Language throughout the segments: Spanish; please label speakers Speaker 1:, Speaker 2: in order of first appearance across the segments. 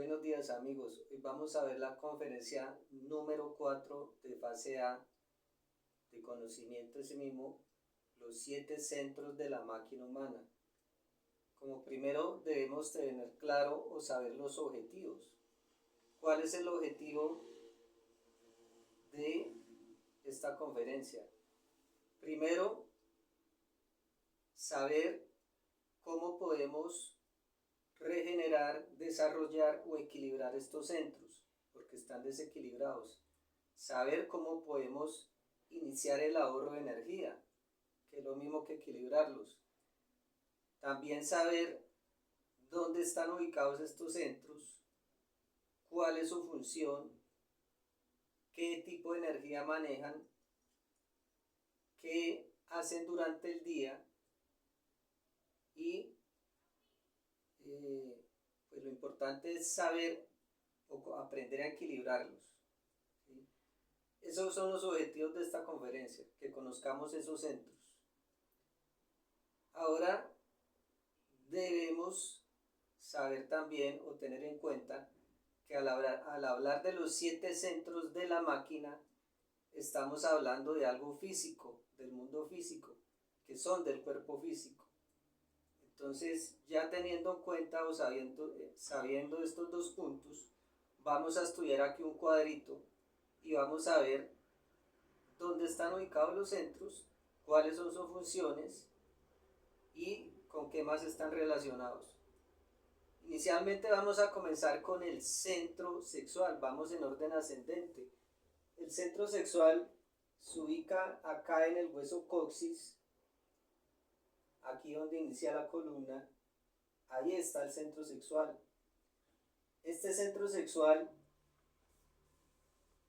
Speaker 1: Buenos días amigos, hoy vamos a ver la conferencia número 4 de fase A de conocimiento de sí mismo, los 7 centros de la máquina humana. Como primero debemos tener claro o saber los objetivos. ¿Cuál es el objetivo de esta conferencia? Primero, saber cómo podemos regenerar, desarrollar o equilibrar estos centros, porque están desequilibrados. Saber cómo podemos iniciar el ahorro de energía, que es lo mismo que equilibrarlos. También saber dónde están ubicados estos centros, cuál es su función, qué tipo de energía manejan, qué hacen durante el día y pues lo importante es saber o aprender a equilibrarlos, ¿sí? Esos son los objetivos de esta conferencia, que conozcamos esos centros. Ahora debemos saber también o tener en cuenta que al hablar de los 7 centros de la máquina, estamos hablando de algo físico, del mundo físico, que son del cuerpo físico. Entonces, ya teniendo en cuenta o sabiendo estos dos puntos, vamos a estudiar aquí un cuadrito y vamos a ver dónde están ubicados los centros, cuáles son sus funciones y con qué más están relacionados. Inicialmente vamos a comenzar con el centro sexual, vamos en orden ascendente. El centro sexual se ubica acá en el hueso coxis, aquí donde inicia la columna, ahí está el centro sexual. Este centro sexual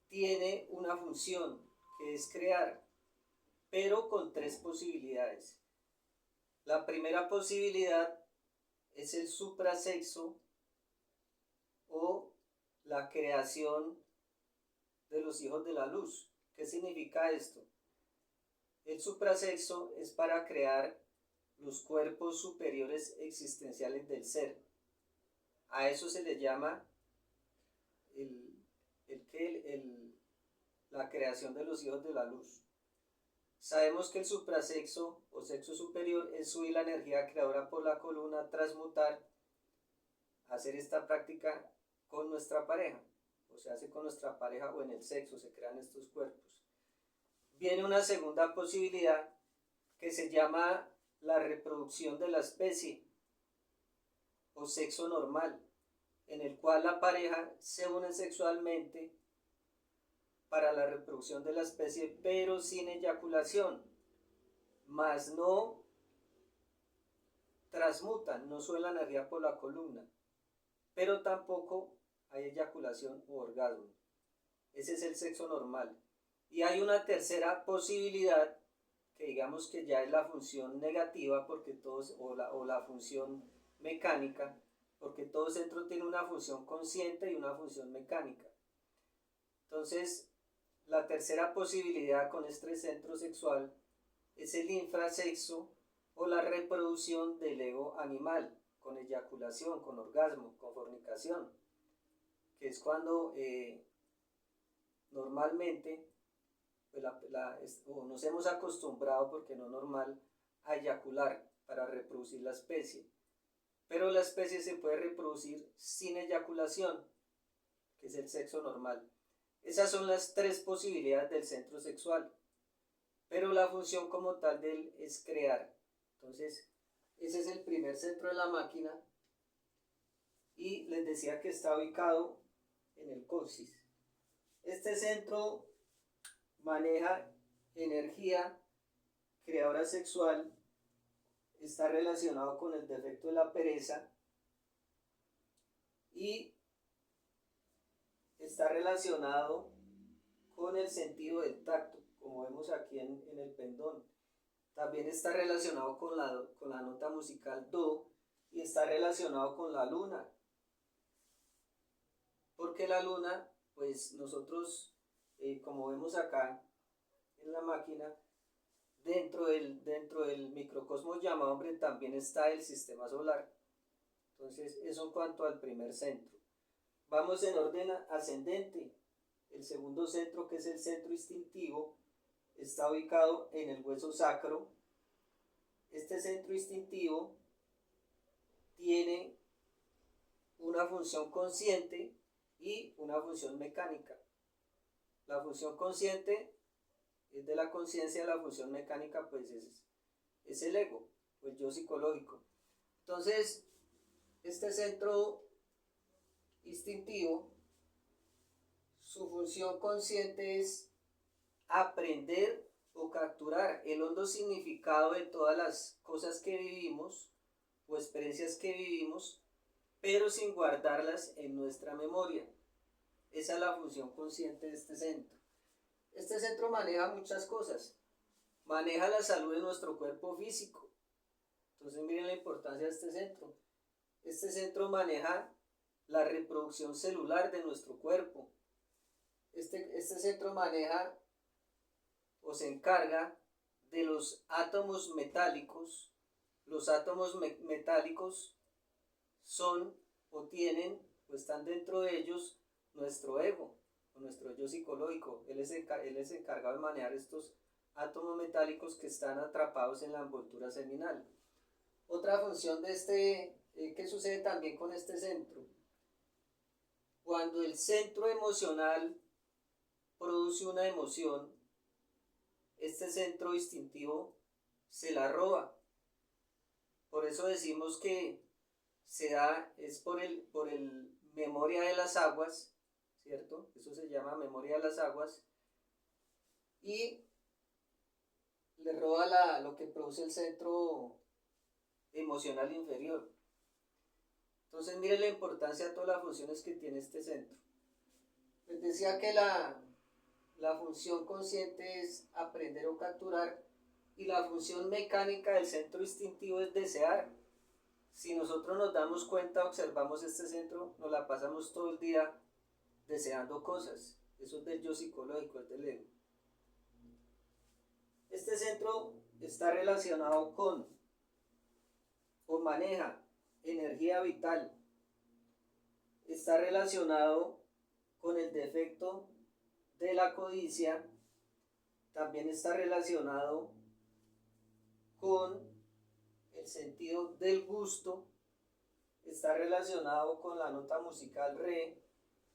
Speaker 1: tiene una función que es crear, pero con 3 posibilidades. La primera posibilidad es el suprasexo o la creación de los hijos de la luz. ¿Qué significa esto? El suprasexo es para crear los cuerpos superiores existenciales del ser. A eso se le llama la creación de los hijos de la luz. Sabemos que el suprasexo o sexo superior es subir la energía creadora por la columna, transmutar, hacer esta práctica con nuestra pareja, o se hace con nuestra pareja o en el sexo, se crean estos cuerpos. Viene una segunda posibilidad que se llama la reproducción de la especie o sexo normal, en el cual la pareja se une sexualmente para la reproducción de la especie, pero sin eyaculación, más no transmutan, no suben la energía por la columna, pero tampoco hay eyaculación u orgasmo. Ese es el sexo normal. Y hay una tercera posibilidad que digamos que ya es la función negativa, porque todos, o la función mecánica, porque todo centro tiene una función consciente y una función mecánica. Entonces, la tercera posibilidad con este centro sexual es el infrasexo o la reproducción del ego animal, con eyaculación, con orgasmo, con fornicación, que es cuando normalmente pues nos hemos acostumbrado, porque no normal, a eyacular para reproducir la especie, pero la especie se puede reproducir sin eyaculación, que es el sexo normal. Esas son las 3 posibilidades del centro sexual, pero la función como tal de él es crear. Entonces, ese es el primer centro de la máquina y les decía que está ubicado en el coxis. Este centro maneja energía creadora sexual, está relacionado con el defecto de la pereza y está relacionado con el sentido del tacto, como vemos aquí en el pendón. También está relacionado con la nota musical do y está relacionado con la luna, porque la luna, pues nosotros, como vemos acá en la máquina, dentro del microcosmos llamado hombre también está el sistema solar. Entonces, eso en cuanto al primer centro. Vamos en orden ascendente. El segundo centro, que es el centro instintivo, está ubicado en el hueso sacro. Este centro instintivo tiene una función consciente y una función mecánica. La función consciente es de la conciencia, la función mecánica pues es el ego, el yo psicológico. Entonces, este centro instintivo, su función consciente es aprender o capturar el hondo significado de todas las cosas que vivimos o experiencias que vivimos, pero sin guardarlas en nuestra memoria. Esa es la función consciente de este centro. Este centro maneja muchas cosas. Maneja la salud de nuestro cuerpo físico. Entonces miren la importancia de este centro. Este centro maneja la reproducción celular de nuestro cuerpo. Este centro maneja o se encarga de los átomos metálicos. Los átomos metálicos son o tienen o están dentro de ellos nuestro ego o nuestro yo psicológico. Él es encargado de manejar estos átomos metálicos que están atrapados en la envoltura seminal. Otra función de ¿qué sucede también con este centro? Cuando el centro emocional produce una emoción, este centro instintivo se la roba. Por eso decimos que es por el memoria de las aguas, ¿cierto? Eso se llama memoria de las aguas, y le roba lo que produce el centro emocional inferior. Entonces mire la importancia de todas las funciones que tiene este centro. Les decía que la función consciente es aprender o capturar, y la función mecánica del centro instintivo es desear. Si nosotros nos damos cuenta, observamos este centro, nos la pasamos todo el día deseando cosas. Eso es del yo psicológico, es del ego. Este centro está relacionado con o maneja energía vital. Está relacionado con el defecto de la codicia. También está relacionado con el sentido del gusto. Está relacionado con la nota musical re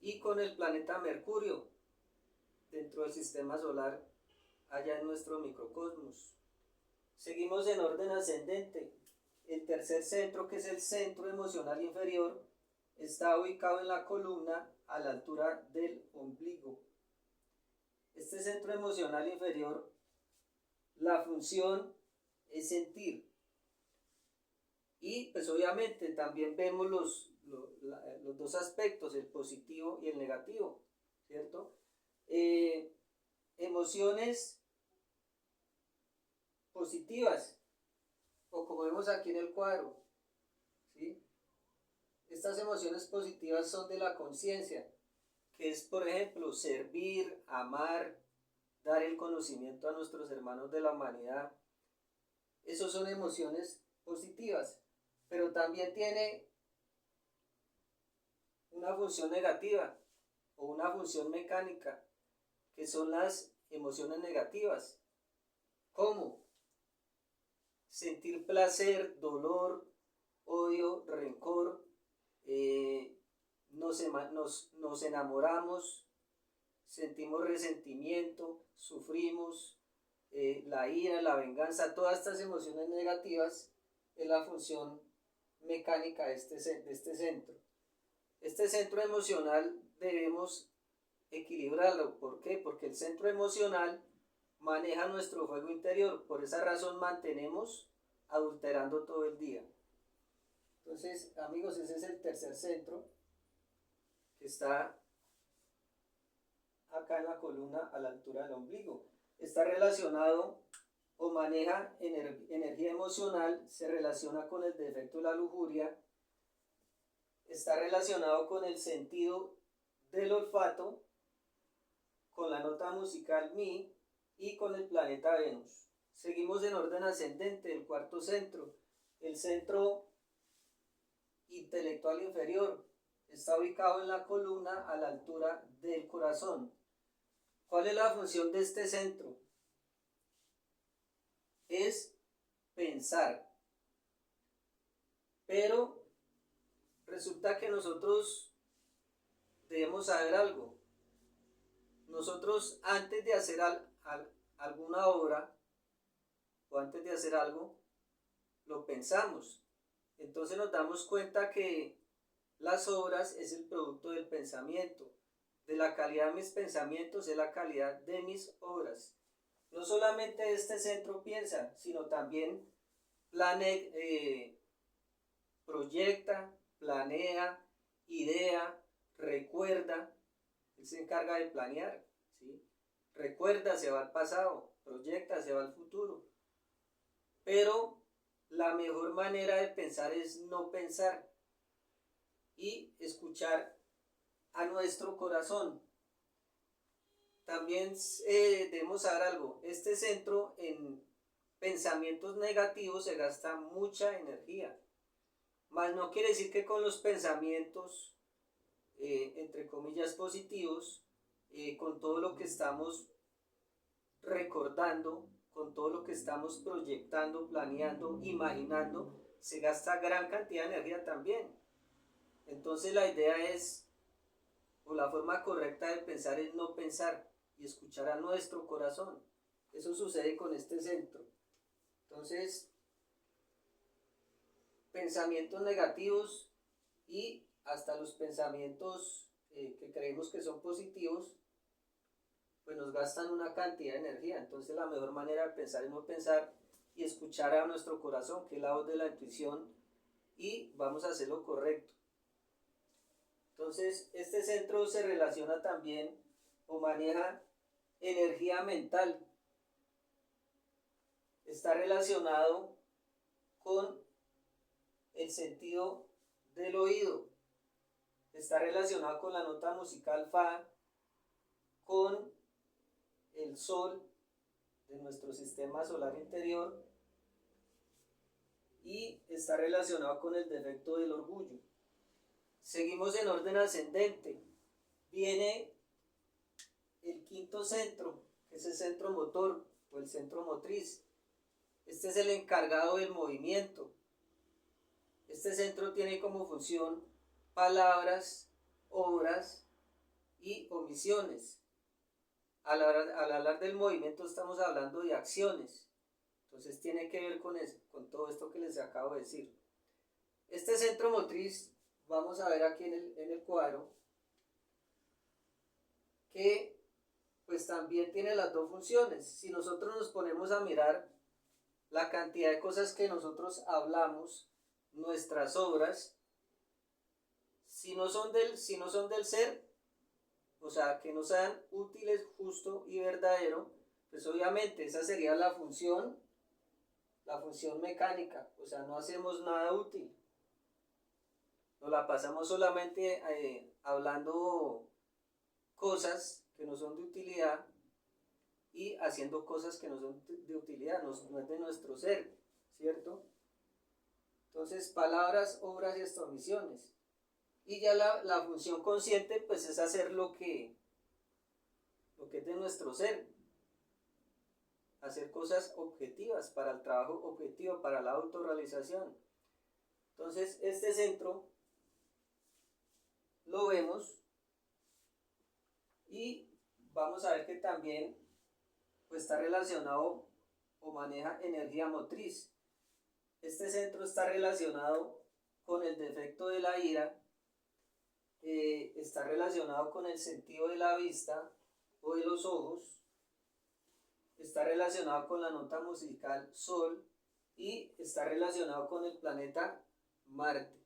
Speaker 1: y con el planeta Mercurio dentro del sistema solar, allá en nuestro microcosmos. Seguimos en orden ascendente. El tercer centro, que es el centro emocional inferior, está ubicado en la columna a la altura del ombligo. Este centro emocional inferior, la función es sentir. Y pues obviamente también vemos los dos aspectos, el positivo y el negativo, ¿cierto? Emociones positivas, o como vemos aquí en el cuadro, ¿sí? Estas emociones positivas son de la conciencia, que es, por ejemplo, servir, amar, dar el conocimiento a nuestros hermanos de la humanidad. Esas son emociones positivas, pero también tiene una función negativa o una función mecánica, que son las emociones negativas. ¿Cómo? Sentir placer, dolor, odio, rencor, nos enamoramos, sentimos resentimiento, sufrimos, la ira, la venganza. Todas estas emociones negativas es la función mecánica de este centro. Este centro emocional debemos equilibrarlo. ¿Por qué? Porque el centro emocional maneja nuestro fuego interior. Por esa razón mantenemos adulterando todo el día. Entonces, amigos, ese es el tercer centro, que está acá en la columna a la altura del ombligo. Está relacionado o maneja energía emocional, se relaciona con el defecto de la lujuria, está relacionado con el sentido del olfato, con la nota musical mi y con el planeta Venus. Seguimos en orden ascendente, el cuarto centro, el centro intelectual inferior. está ubicado en la columna a la altura del corazón. ¿Cuál es la función de este centro? Es pensar. Pero resulta que nosotros debemos saber algo. Nosotros antes de hacer alguna obra o antes de hacer algo, lo pensamos. Entonces nos damos cuenta que las obras es el producto del pensamiento. De la calidad de mis pensamientos es la calidad de mis obras. No solamente este centro piensa, sino también proyecta, planea, idea, recuerda. Él se encarga de planear, ¿sí? Recuerda, se va al pasado, proyecta, se va al futuro. Pero la mejor manera de pensar es no pensar y escuchar a nuestro corazón. También debemos saber algo. Este centro en pensamientos negativos se gasta mucha energía. Mas no quiere decir que con los pensamientos, entre comillas, positivos, con todo lo que estamos recordando, con todo lo que estamos proyectando, planeando, imaginando, se gasta gran cantidad de energía también. Entonces la idea es, o la forma correcta de pensar es no pensar y escuchar a nuestro corazón. Eso sucede con este centro. Entonces, pensamientos negativos y hasta los pensamientos que creemos que son positivos, pues nos gastan una cantidad de energía. Entonces la mejor manera de pensar es no pensar y escuchar a nuestro corazón, que es la voz de la intuición, y vamos a hacer lo correcto. Entonces este centro se relaciona también o maneja energía mental. Está relacionado con el sentido del oído. Está relacionado con la nota musical Fa, con el sol de nuestro sistema solar interior, y está relacionado con el defecto del orgullo. Seguimos en orden ascendente. Viene el quinto centro, que es el centro motor o el centro motriz. Este es el encargado del movimiento. Este centro tiene como función palabras, obras y omisiones. Al hablar del movimiento estamos hablando de acciones. Entonces tiene que ver con eso, con todo esto que les acabo de decir. Este centro motriz, vamos a ver aquí en el cuadro, que pues también tiene las dos funciones. Si nosotros nos ponemos a mirar la cantidad de cosas que nosotros hablamos, nuestras obras, si no son del ser, o sea, que no sean útiles, justo y verdadero, pues obviamente esa sería la función mecánica, o sea, no hacemos nada útil. Nos la pasamos solamente hablando cosas que no son de utilidad y haciendo cosas que no son de utilidad, no es de nuestro ser, ¿cierto? Entonces, palabras, obras y omisiones. Y ya la función consciente, pues es hacer lo que es de nuestro ser. Hacer cosas objetivas, para el trabajo objetivo, para la autorrealización. Entonces, este centro lo vemos y vamos a ver que también pues, está relacionado o maneja energía motriz. Este centro está relacionado con el defecto de la ira, está relacionado con el sentido de la vista o de los ojos, está relacionado con la nota musical Sol y está relacionado con el planeta Marte.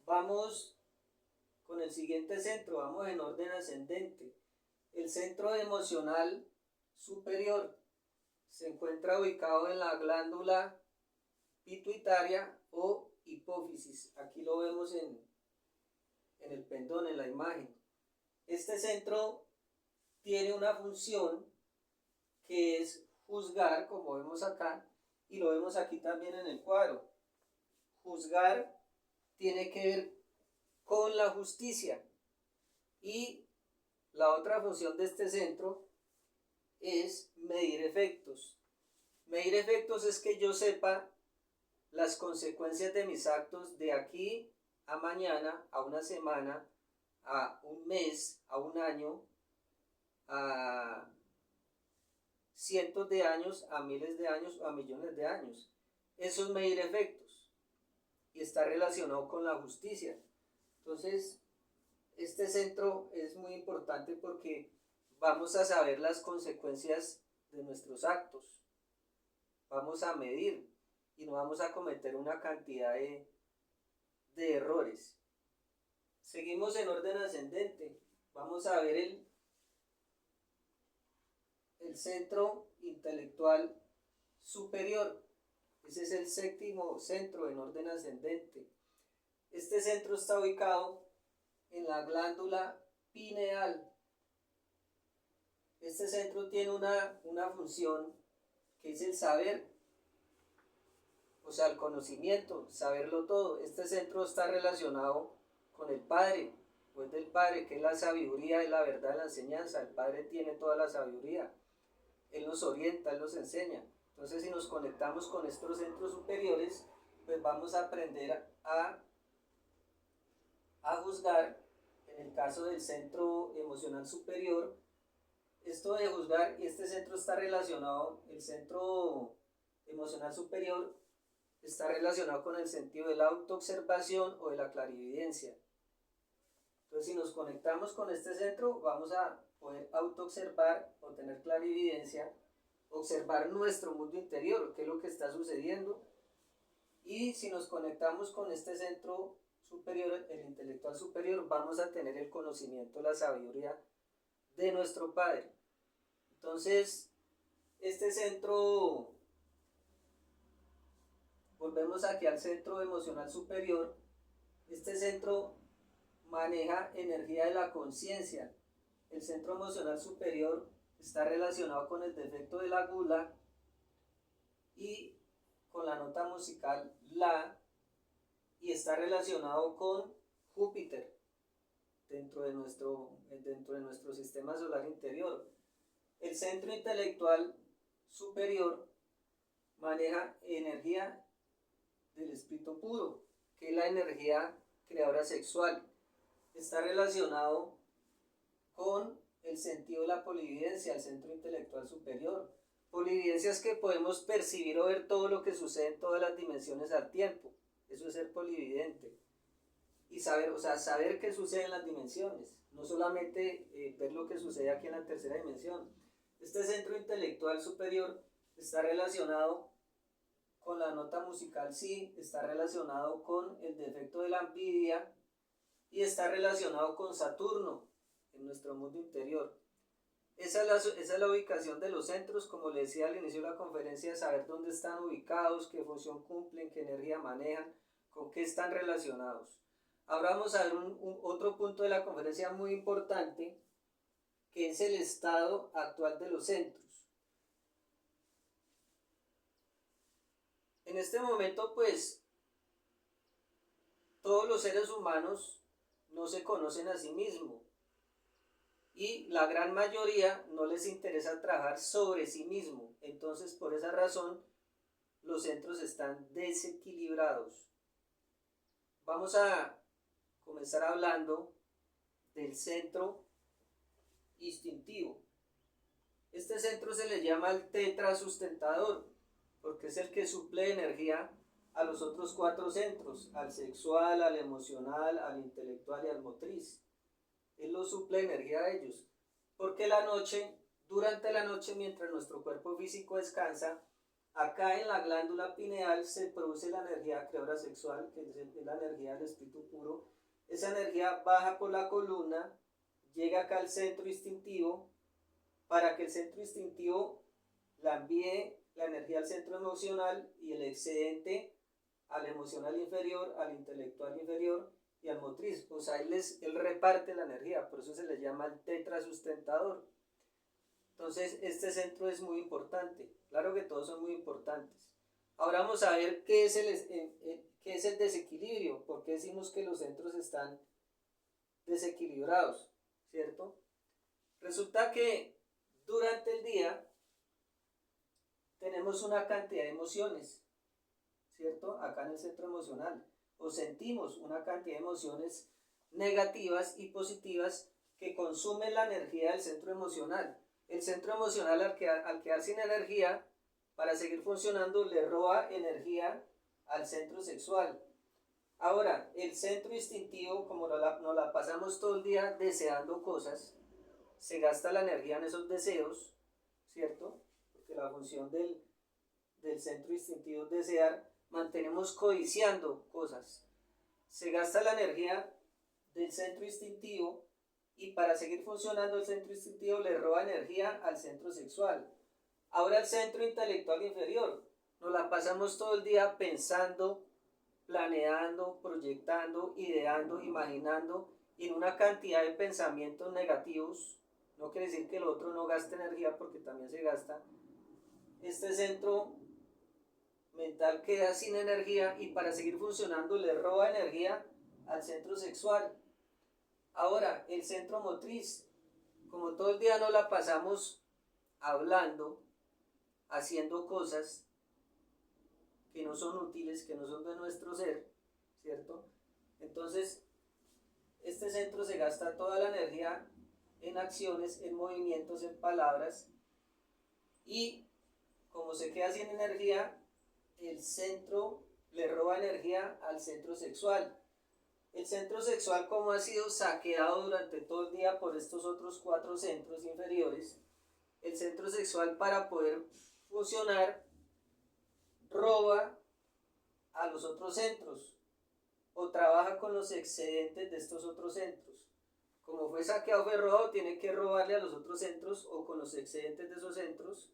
Speaker 1: Vamos con el siguiente centro, vamos en orden ascendente. El centro emocional superior se encuentra ubicado en la glándula pituitaria o hipófisis. Aquí lo vemos en el pendón, en la imagen. Este centro tiene una función que es juzgar, como vemos acá, y lo vemos aquí también en el cuadro. Juzgar tiene que ver con la justicia. Y la otra función de este centro es medir efectos. Medir efectos es que yo sepa las consecuencias de mis actos de aquí a mañana, a una semana, a un mes, a un año, a cientos de años, a miles de años o a millones de años. Eso es medir efectos y está relacionado con la justicia. Entonces, este centro es muy importante porque vamos a saber las consecuencias de nuestros actos, vamos a medir y no vamos a cometer una cantidad de errores. Seguimos en orden ascendente, vamos a ver el centro intelectual superior. Ese es el séptimo centro en orden ascendente. Este centro está ubicado en la glándula pineal. Este centro tiene una función que es el saber, o sea, el conocimiento, saberlo todo. Este centro está relacionado con el Padre, pues del Padre, que es la sabiduría, es la verdad, la enseñanza. El Padre tiene toda la sabiduría. Él nos orienta, Él nos enseña. Entonces, si nos conectamos con estos centros superiores, pues vamos a aprender a juzgar. En el caso del centro emocional superior, esto de juzgar, y este centro está relacionado, el centro emocional superior está relacionado con el sentido de la autoobservación o de la clarividencia. Entonces, si nos conectamos con este centro, vamos a poder autoobservar o tener clarividencia, observar nuestro mundo interior, qué es lo que está sucediendo. Y si nos conectamos con este centro superior, el intelectual superior, vamos a tener el conocimiento, la sabiduría de nuestro Padre. Entonces, este centro, volvemos aquí al centro emocional superior, este centro maneja energía de la conciencia. El centro emocional superior está relacionado con el defecto de la gula y con la nota musical La, y está relacionado con Júpiter dentro de nuestro sistema solar interior. El centro intelectual superior maneja energía del espíritu puro, que es la energía creadora sexual. Está relacionado con el sentido de la polividencia, el centro intelectual superior. Polividencia es que podemos percibir o ver todo lo que sucede en todas las dimensiones al tiempo. Eso es ser polividente. Y saber qué sucede en las dimensiones, no solamente ver lo que sucede aquí en la tercera dimensión. Este centro intelectual superior está relacionado con la nota musical Si, está relacionado con el defecto de la envidia y está relacionado con Saturno en nuestro mundo interior. Esa es la ubicación de los centros, como le decía al inicio de la conferencia, saber dónde están ubicados, qué función cumplen, qué energía manejan, con qué están relacionados. Ahora vamos a ver otro punto de la conferencia muy importante, que es el estado actual de los centros. En este momento, pues, todos los seres humanos no se conocen a sí mismos y la gran mayoría no les interesa trabajar sobre sí mismo. Entonces, por esa razón, los centros están desequilibrados. Vamos a comenzar hablando del centro instintivo. Este centro se le llama el tetrasustentador porque es el que suple energía a los otros 4 centros, al sexual, al emocional, al intelectual y al motriz. Él los suple energía a ellos, porque durante la noche, mientras nuestro cuerpo físico descansa, acá en la glándula pineal se produce la energía creadora sexual, que es la energía del espíritu puro. Esa energía baja por la columna, llega acá al centro instintivo, para que el centro instintivo la envíe la energía al centro emocional y el excedente al emocional inferior, al intelectual inferior y al motriz. O sea, él reparte la energía, por eso se le llama el tetrasustentador. Entonces, este centro es muy importante. Claro que todos son muy importantes. Ahora vamos a ver qué es el desequilibrio, por qué decimos que los centros están desequilibrados, ¿cierto? Resulta que durante el día tenemos una cantidad de emociones, ¿cierto? Acá en el centro emocional, o sentimos una cantidad de emociones negativas y positivas que consumen la energía del centro emocional. El centro emocional, al quedar sin energía, para seguir funcionando, le roba energía al centro sexual. Ahora, el centro instintivo, como nos la pasamos todo el día deseando cosas, se gasta la energía en esos deseos, ¿cierto? Porque la función del centro instintivo es desear, mantenemos codiciando cosas. Se gasta la energía del centro instintivo y para seguir funcionando el centro instintivo le roba energía al centro sexual. Ahora el centro intelectual inferior, nos la pasamos todo el día pensando, planeando, proyectando, ideando, imaginando, y en una cantidad de pensamientos negativos. No quiere decir que el otro no gaste energía, porque también se gasta. Este centro mental queda sin energía y para seguir funcionando le roba energía al centro sexual. Ahora, el centro motriz, como todo el día nos la pasamos hablando, haciendo cosas que no son útiles, que no son de nuestro ser, ¿cierto? Entonces, este centro se gasta toda la energía en acciones, en movimientos, en palabras, y como se queda sin energía, el centro le roba energía al centro sexual. El centro sexual, como ha sido saqueado durante todo el día por estos otros 4 centros inferiores, el centro sexual, para poder funcionar, roba a los otros centros o trabaja con los excedentes de estos otros centros. Como fue saqueado, fue robado, tiene que robarle a los otros centros o con los excedentes de esos centros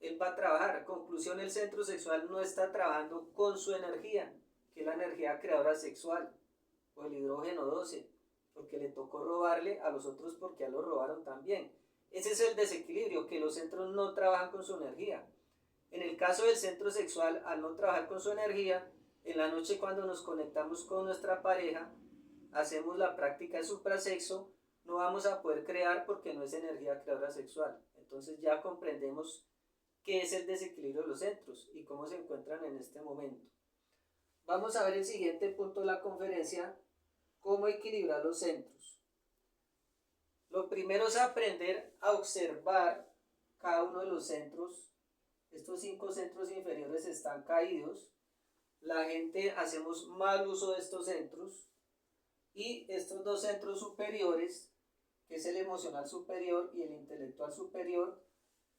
Speaker 1: él va a trabajar. Conclusión, el centro sexual no está trabajando con su energía, que es la energía creadora sexual, o el hidrógeno 12, porque le tocó robarle a los otros porque ya lo robaron también. Ese es el desequilibrio, que los centros no trabajan con su energía. En el caso del centro sexual, al no trabajar con su energía, en la noche cuando nos conectamos con nuestra pareja, hacemos la práctica de suprasexo, no vamos a poder crear porque no es energía creadora sexual. Entonces ya comprendemos qué es el desequilibrio de los centros y cómo se encuentran en este momento. Vamos a ver el siguiente punto de la conferencia, cómo equilibrar los centros. Lo primero es aprender a observar cada uno de los centros. Estos 5 centros inferiores están caídos. La gente hacemos mal uso de estos centros, y estos 2 centros superiores, que es el emocional superior y el intelectual superior,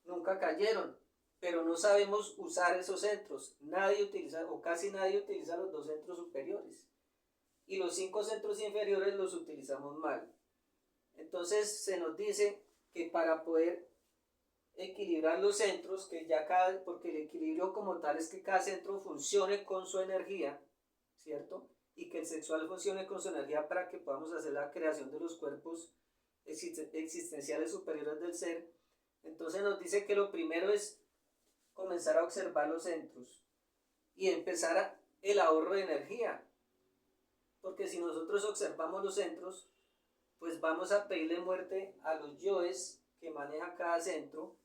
Speaker 1: nunca cayeron, pero no sabemos usar esos centros. Nadie utiliza, o casi nadie utiliza, los 2 centros superiores, y los 5 centros inferiores los utilizamos mal. Entonces se nos dice que para poder equilibrar los centros, que ya porque el equilibrio como tal es que cada centro funcione con su energía, ¿cierto? Y que el sexual funcione con su energía para que podamos hacer la creación de los cuerpos existenciales superiores del ser. Entonces nos dice que lo primero es comenzar a observar los centros y empezar el ahorro de energía, porque si nosotros observamos los centros, pues vamos a pedirle muerte a los yoes que maneja cada centro,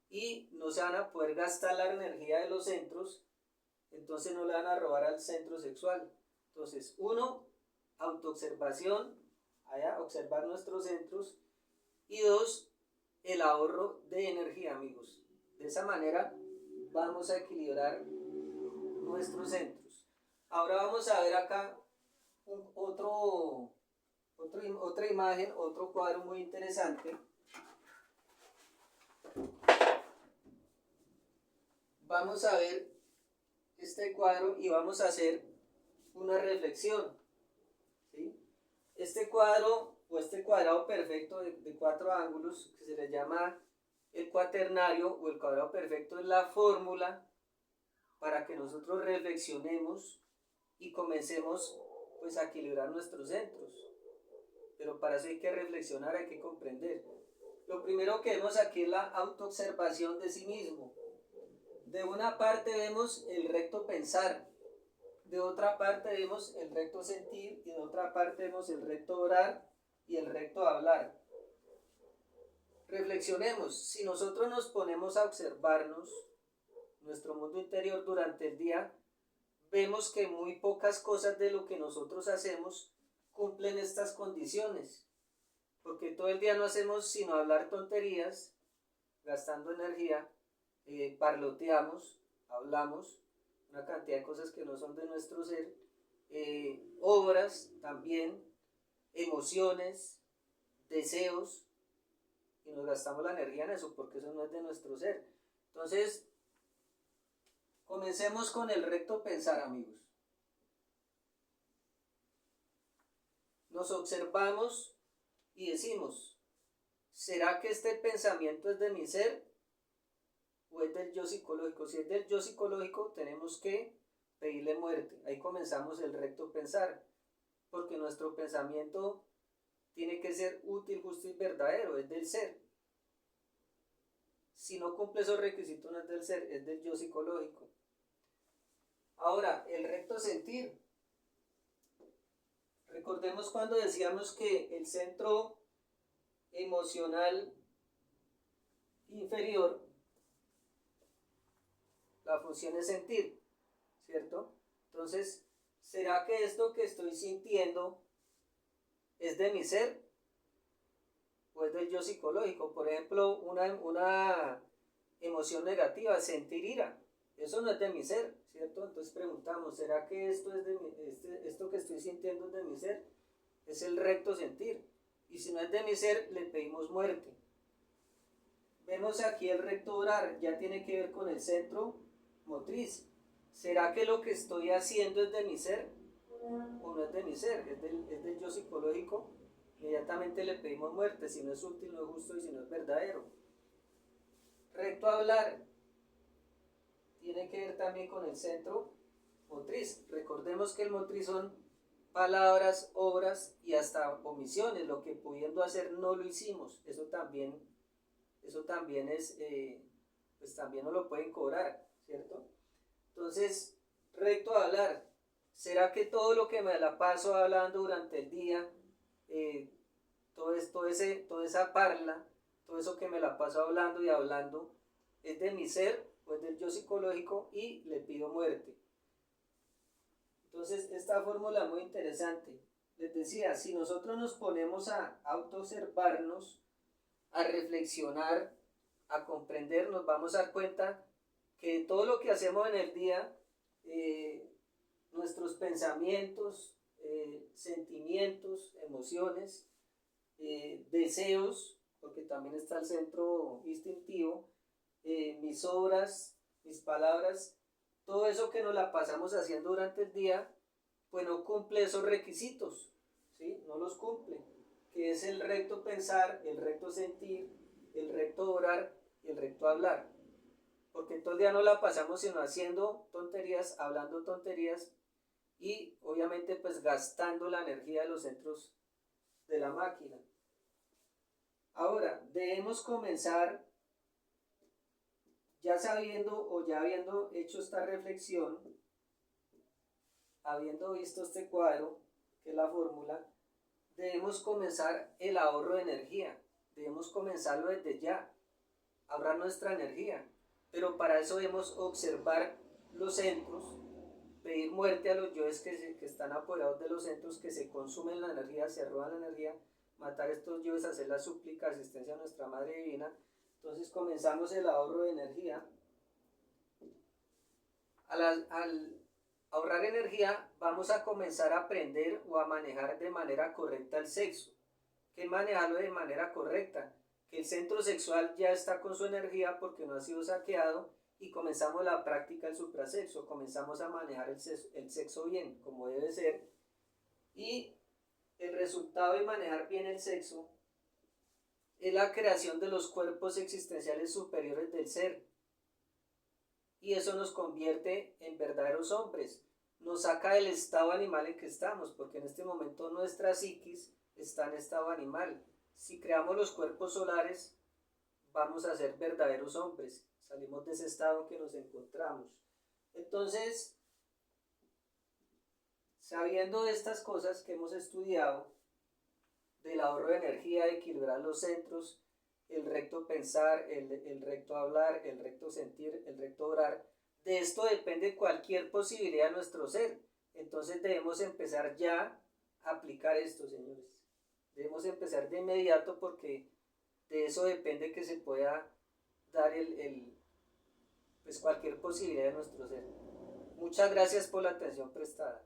Speaker 1: y no se van a poder gastar la energía de los centros, entonces no le van a robar al centro sexual. Entonces, 1, autoobservación, observar nuestros centros, y 2, el ahorro de energía, amigos. De esa manera vamos a equilibrar nuestros centros. Ahora vamos a ver acá otra imagen, otro cuadro muy interesante. Vamos a ver este cuadro y vamos a hacer una reflexión, ¿sí? Este cuadro, o este cuadrado perfecto de 4 ángulos, que se le llama el cuaternario o el cuadrado perfecto, es la fórmula para que nosotros reflexionemos y comencemos pues a equilibrar nuestros centros. Pero para eso hay que reflexionar, hay que comprender. Lo primero que vemos aquí es la autoobservación de sí mismo. De una parte vemos el recto pensar, de otra parte vemos el recto sentir, y de otra parte vemos el recto orar, y el recto hablar. Reflexionemos, si nosotros nos ponemos a observarnos nuestro mundo interior durante el día, vemos que muy pocas cosas de lo que nosotros hacemos cumplen estas condiciones, porque todo el día no hacemos sino hablar tonterías, gastando energía, parloteamos, hablamos, una cantidad de cosas que no son de nuestro ser, obras también, emociones, deseos, y nos gastamos la energía en eso, porque eso no es de nuestro ser. Entonces, comencemos con el recto pensar, amigos. Nos observamos y decimos, ¿será que este pensamiento es de mi ser o es del yo psicológico? Si es del yo psicológico, tenemos que pedirle muerte. Ahí comenzamos el recto pensar, porque nuestro pensamiento tiene que ser útil, justo y verdadero, es del ser. Si no cumple esos requisitos, no es del ser, es del yo psicológico. Ahora, el recto sentir. Recordemos cuando decíamos que el centro emocional inferior, la función es sentir, ¿cierto? Entonces, ¿será que esto que estoy sintiendo es de mi ser o es del yo psicológico? Por ejemplo, una emoción negativa, sentir ira, eso no es de mi ser, ¿cierto? Entonces preguntamos, ¿será que esto que estoy sintiendo es de mi ser? Es el recto sentir. Y si no es de mi ser, le pedimos muerte. Vemos aquí el recto orar, ya tiene que ver con el centro motriz. ¿Será que lo que estoy haciendo es de mi ser o no es de mi ser? ¿Es del yo psicológico? Inmediatamente le pedimos muerte, si no es útil, no es justo y si no es verdadero. Recto hablar tiene que ver también con el centro motriz. Recordemos que el motriz son palabras, obras y hasta omisiones, lo que pudiendo hacer no lo hicimos. Eso también es, pues también nos lo pueden cobrar, ¿cierto? Entonces, recto hablar. ¿Será que todo lo que me la paso hablando durante el día, toda esa parla, todo eso que me la paso hablando y hablando, es de mi ser o es del yo psicológico? Y le pido muerte. Entonces, esta fórmula es muy interesante. Les decía, si nosotros nos ponemos a autoobservarnos, a reflexionar, a comprender, nos vamos a dar cuenta que todo lo que hacemos en el día, nuestros pensamientos, sentimientos, emociones, deseos, porque también está el centro instintivo, mis obras, mis palabras, todo eso que nos la pasamos haciendo durante el día, pues no cumple esos requisitos, ¿sí? No los cumple, que es el recto pensar, el recto sentir, el recto orar y el recto hablar. Porque todo el día no la pasamos sino haciendo tonterías, hablando tonterías y obviamente pues gastando la energía de los centros de la máquina. Ahora, debemos comenzar, ya sabiendo o ya habiendo hecho esta reflexión, habiendo visto este cuadro, que es la fórmula, debemos comenzar el ahorro de energía. Debemos comenzarlo desde ya, ahorrar nuestra energía. Pero para eso debemos observar los centros, pedir muerte a los yoes que están apoderados de los centros, que se consumen la energía, se roban la energía, matar estos yoes, hacer la súplica, asistencia a nuestra Madre Divina. Entonces comenzamos el ahorro de energía. Al ahorrar energía, vamos a comenzar a aprender o a manejar de manera correcta el sexo. ¿Qué manejarlo de manera correcta? Que el centro sexual ya está con su energía porque no ha sido saqueado y comenzamos la práctica del suprasexo, comenzamos a manejar el sexo bien, como debe ser, y el resultado de manejar bien el sexo es la creación de los cuerpos existenciales superiores del ser, y eso nos convierte en verdaderos hombres, nos saca del estado animal en que estamos, porque en este momento nuestra psiquis está en estado animal. Si creamos los cuerpos solares, vamos a ser verdaderos hombres, salimos de ese estado en que nos encontramos. Entonces, sabiendo de estas cosas que hemos estudiado, del ahorro de energía, de equilibrar los centros, el recto pensar, el recto hablar, el recto sentir, el recto obrar. De esto depende cualquier posibilidad de nuestro ser. Entonces debemos empezar ya a aplicar esto, señores. Debemos empezar de inmediato porque de eso depende que se pueda dar pues cualquier posibilidad de nuestro ser. Muchas gracias por la atención prestada.